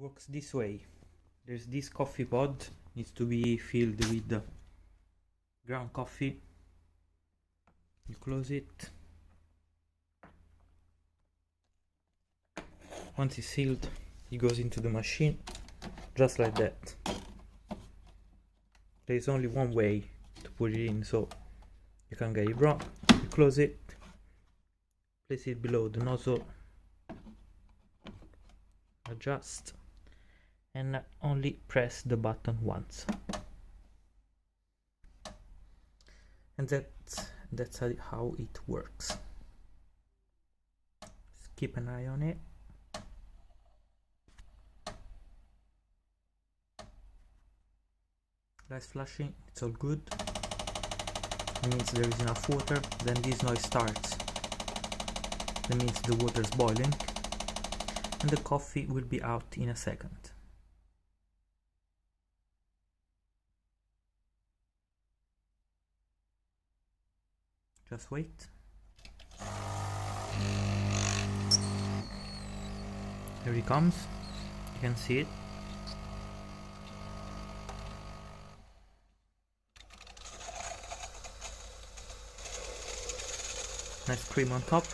Works this way. There's this coffee pod, needs to be filled with the ground coffee. You close it. Once it's sealed, it goes into the machine, just like that. There's only one way to put it in, so you can't get it wrong. You close it, place it below the nozzle, adjust, and only press the button once. And that's how it works. Just keep an eye on it. Lights flashing, it's all good. It means there is enough water. Then this noise starts. That means the water is boiling. And the coffee will be out in a second. Just wait. Here it comes. You can see it. Nice cream on top.